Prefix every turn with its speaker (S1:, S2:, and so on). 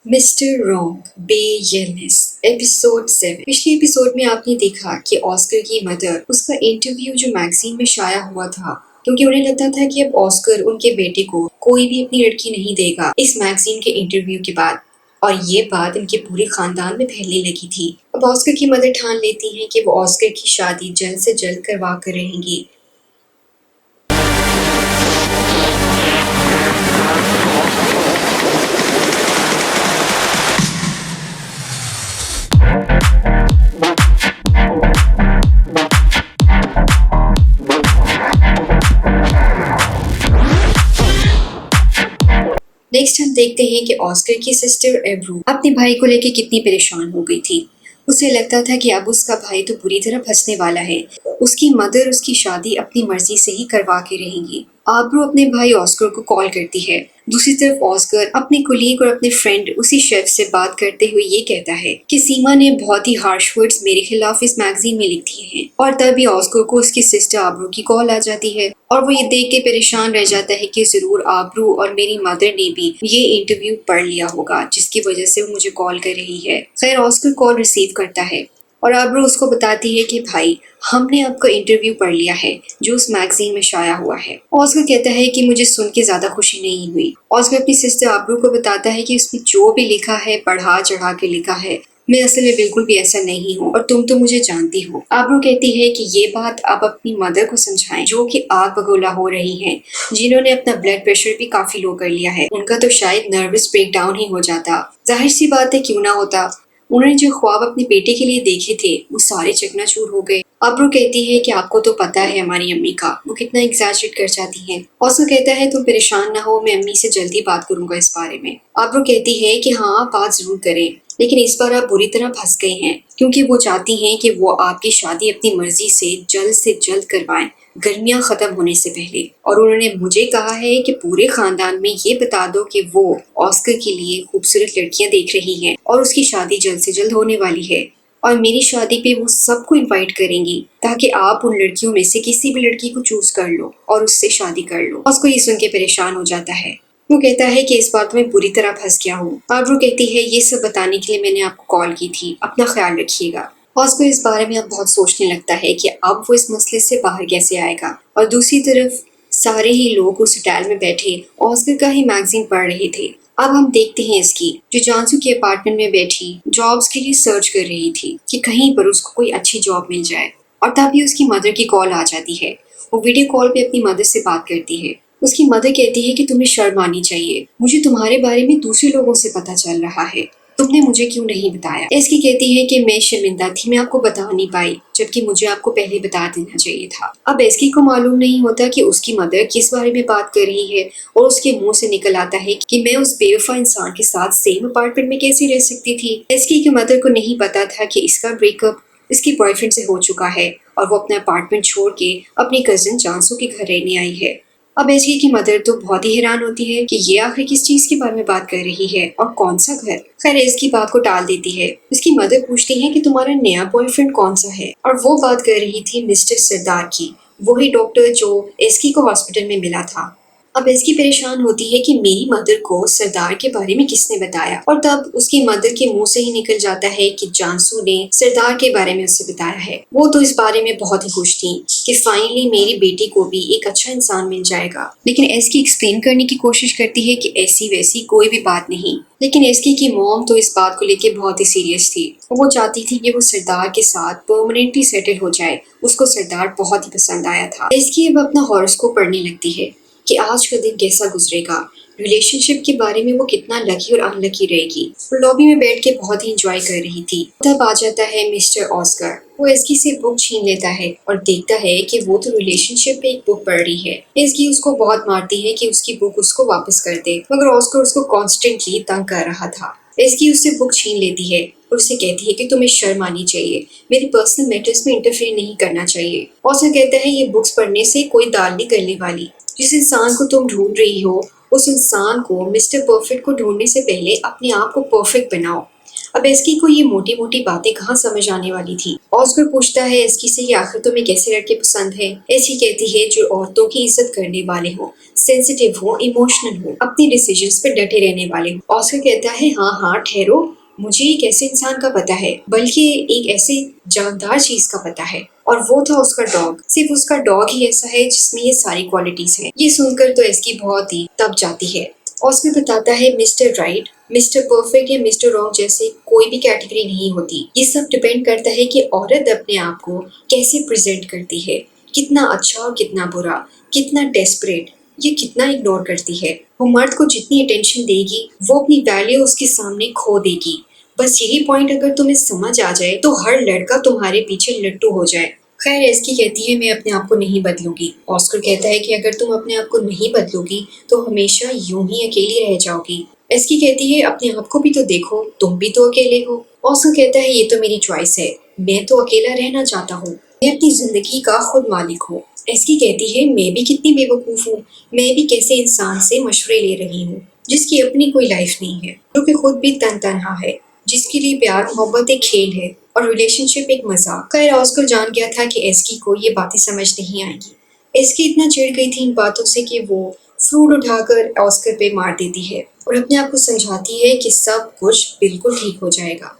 S1: Mister wrong bareness episode 7। पिछले episode में आपने देखा कि ऑस्कर की मदर उसका इंटरव्यू जो मैगजीन में शाया हुआ था, क्योंकि उन्हें लगता था कि अब ऑस्कर उनके बेटे को कोई भी अपनी लड़की नहीं देगा इस मैगजीन के इंटरव्यू के बाद। और ये बात इनके पूरे खानदान में फैलने लगी थी। अब ऑस्कर की मदर ठान लेती हैं कि वो ऑस्कर की शादी जल्द से जल्द करवा कर रहेंगी। नेक्स्ट हम देखते हैं कि ऑस्कर की सिस्टर एब्रू अपने भाई को लेकर कितनी परेशान हो गई थी। उसे लगता था कि अब उसका भाई तो बुरी तरह फंसने वाला है। उसकी मदर उसकी शादी अपनी मर्जी से ही करवा के रहेंगी। आब्रू अपने भाई ऑस्कर को कॉल करती है। दूसरी तरफ ऑस्कर अपने कुलीग और अपने फ्रेंड उसी शेफ से बात करते हुए ये कहता है कि सीमा ने बहुत ही हार्श वर्ड्स मेरे खिलाफ इस मैगजीन में लिख दिए हैं। और तभी ऑस्कर को उसकी सिस्टर आब्रू की कॉल आ जाती है और वो ये देख के परेशान रह जाता है कि जरूर आब्रू और मेरी मदर ने भी ये इंटरव्यू पढ़ लिया होगा जिसकी वजह से वो मुझे कॉल कर रही है। खैर ऑस्कर कॉल रिसीव करता है और आब्रू उसको बताती है कि भाई हमने आपका इंटरव्यू पढ़ लिया है जो उस मैगजीन में शाया हुआ है। ऑस्कर कहता है कि मुझे सुन के ज्यादा खुशी नहीं हुई। ऑस्कर अपनी सिस्टर आब्रू को बताता है कि उसमें जो भी लिखा है बढ़ा चढ़ा के लिखा है, मैं असल में बिल्कुल भी ऐसा नहीं हूँ और तुम तो मुझे जानती हो। आब्रू कहती है कि ये बात आप अपनी मदर को समझाएं जो कि आग बगोला हो रही हैं, जिन्होंने अपना ब्लड प्रेशर भी काफी लो कर लिया है। उनका तो शायद नर्वस ब्रेकडाउन ही हो जाता। जाहिर सी बात है क्यों ना होता। उन्होंने जो ख्वाब अपने बेटे के लिए देखे थे वो सारे चकनाचूर हो गए। आब्रू कहती है कि आपको तो पता है हमारी अम्मी का वो कितना एग्जैजरेट कर जाती हैं। ऑस्कर कहता है तुम परेशान ना हो, मैं अम्मी से जल्दी बात करूंगा इस बारे में। आब्रू कहती है कि हाँ आप बात जरूर करें, लेकिन इस बार आप बुरी तरह फंस गए हैं क्योंकि वो चाहती हैं कि वो आपकी शादी अपनी मर्जी से जल्द करवाएं, गर्मियां खत्म होने से पहले। और उन्होंने मुझे कहा है कि पूरे खानदान में ये बता दो कि वो ऑस्कर के लिए खूबसूरत लड़कियां देख रही हैं और उसकी शादी जल्द से जल्द होने वाली है और मेरी शादी पे वो सबको इनवाइट करेंगी ताकि आप उन लड़कियों में से किसी भी लड़की को चूज कर लो और उससे शादी कर लो। उसको ये सुन के परेशान हो जाता है। वो कहता है कि इस बात में बुरी तरह फंस गया हूँ। आब्रू कहती है ये सब बताने के लिए मैंने आपको कॉल की थी, अपना ख्याल रखिएगा। ऑस्कर इस बारे में अब बहुत सोचने लगता है कि अब वो इस मसले से बाहर कैसे आएगा। और दूसरी तरफ सारे ही लोग उस होटल में बैठे ऑस्कर का ही मैगजीन पढ़ रहे थे। अब हम देखते हैं इसकी जो जानसू के अपार्टमेंट में बैठी जॉब्स के लिए सर्च कर रही थी कि कहीं पर उसको कोई अच्छी जॉब मिल जाए। और तभी उसकी मदर की कॉल आ जाती है। वो वीडियो कॉल पे अपनी मदर से बात करती है। उसकी मदर कहती है कि तुम्हें शर्म आनी चाहिए, मुझे तुम्हारे बारे में दूसरे लोगों से पता चल रहा है, तुमने मुझे क्यों नहीं बताया। इसकी कहती है कि मैं शर्मिंदा थी, मैं आपको बता नहीं पाई, जबकि मुझे आपको पहले बता देना चाहिए था। अब एसकी को मालूम नहीं होता कि उसकी मदर किस बारे में बात कर रही है और उसके मुंह से निकल आता है कि मैं उस बेवफा इंसान के साथ सेम अपार्टमेंट में कैसे रह सकती थी। एसकी की मदर को नहीं पता था कि इसका ब्रेकअप इसके बॉयफ्रेंड से हो चुका है और वो अपना अपार्टमेंट छोड़ के अपनी कजिन जानसू के घर रहने आई है। अब एसकी की मदर तो बहुत ही हैरान होती है कि ये आखिर किस चीज के बारे में बात कर रही है और कौन सा घर। खैर इसकी बात को टाल देती है। उसकी मदर पूछती है कि तुम्हारा नया बॉयफ्रेंड कौन सा है और वो बात कर रही थी मिस्टर सरदार की, वही डॉक्टर जो एसकी को हॉस्पिटल में मिला था। अब इसकी परेशान होती है कि मेरी मदर को सरदार के बारे में किसने बताया। और तब उसकी मदर के मुंह से ही निकल जाता है कि जानसू ने सरदार के बारे में उससे बताया है। वो तो इस बारे में बहुत ही खुश थी कि फाइनली मेरी बेटी को भी एक अच्छा इंसान मिल जाएगा। लेकिन एसकी एक्सप्लेन करने की कोशिश करती है कि ऐसी वैसी कोई भी बात नहीं। लेकिन एसकी की मॉम तो इस बात को लेके बहुत ही सीरियस थी। वो चाहती थी कि वो सरदार के साथ परमानेंटली सेटल हो जाए। उसको सरदार बहुत ही पसंद आया था। एसकी अब अपना हॉरोस्कोप पढ़ने लगती है कि आज का दिन कैसा गुजरेगा, रिलेशनशिप के बारे में वो कितना लकी और अनलकी रहेगी। वो लॉबी में बैठ के बहुत ही इंजॉय कर रही थी। तब आ जाता है मिस्टर ऑस्कर। वो एसकी से बुक छीन लेता है और देखता है कि वो तो रिलेशनशिप पे एक बुक पढ़ रही है। एसकी उसको बहुत मारती है कि उसकी बुक उसको वापस कर दे, मगर ऑस्कर उसको कॉन्स्टेंटली तंग कर रहा था। एसकी उससे बुक छीन लेती है और उसे कहती है कि तुम्हें शर्म आनी चाहिए, मेरी पर्सनल मैटर्स में इंटरफेयर नहीं करना चाहिए। ऑस्कर कहता है ये बुक्स पढ़ने से कोई दाल नहीं गलने वाली। जिस इंसान को तुम ढूंढ रही हो उस इंसान को मिस्टर परफेक्ट को ढूंढने से पहले अपने आप को परफेक्ट बनाओ। अब एस्की को ये मोटी मोटी बातें कहाँ समझ आने वाली थी। ऑस्कर पूछता है एस्की से, ये आखिर तुम्हें कैसे लड़के पसंद है। एस्की कहती है जो औरतों की इज्जत करने वाले हों, सेंसिटिव हो, इमोशनल हो, अपनी डिसीजंस पे डटे रहने वाले हो। ऑस्कर कहता है हाँ हाँ ठहरो, मुझे एक ऐसे इंसान का पता है, बल्कि एक ऐसे जानदार चीज का पता है, और वो था उसका डॉग। सिर्फ उसका डॉग ही ऐसा है जिसमें ये सारी क्वालिटीज है। ये सुनकर तो एस्की बहुत ही तब जाती है। ऑस्कर बताता है मिस्टर राइट, मिस्टर परफेक्ट या मिस्टर रॉन्ग जैसे कोई भी कैटेगरी नहीं होती। ये सब डिपेंड करता है कि औरत अपने आप को कैसे प्रेजेंट करती है, कितना अच्छा और कितना बुरा, कितना डेस्परेट, ये कितना इग्नोर करती है। वो मर्द को जितनी अटेंशन देगी वो अपनी वैल्यू उसके सामने खो देगी। बस यही पॉइंट अगर तुम्हें समझ आ जाए तो हर लड़का तुम्हारे पीछे लट्टू हो जाए। खैर एस्की कहती है मैं अपने आप को नहीं बदलूंगी। ऑस्कर कहता है कि अगर तुम अपने आप को नहीं बदलोगी तो हमेशा यूं ही अकेली रह जाओगी। एस्की कहती है अपने आप को भी तो देखो, तुम भी तो अकेले हो। ऑस्कर कहता है ये तो मेरी चॉइस है, मैं तो अकेला रहना चाहता हूँ, मैं अपनी जिंदगी का खुद मालिक हूँ। एस्की कहती है मैं भी कितनी बेवकूफ हूँ, मैं भी कैसे इंसान से मशवरे ले रही हूँ जिसकी अपनी कोई लाइफ नहीं है, जो कि खुद भी तनहा है, जिसके लिए प्यार मोहब्बत एक खेल है और रिलेशनशिप एक मजाक। खैर ऑस्कर जान गया था कि एस्की को ये बातें समझ नहीं आएंगी। एस्की इतना चिढ़ गई थी इन बातों से कि वो फ्रूट उठाकर ऑस्कर पे मार देती है और अपने आप को समझाती है कि सब कुछ बिल्कुल ठीक हो जाएगा।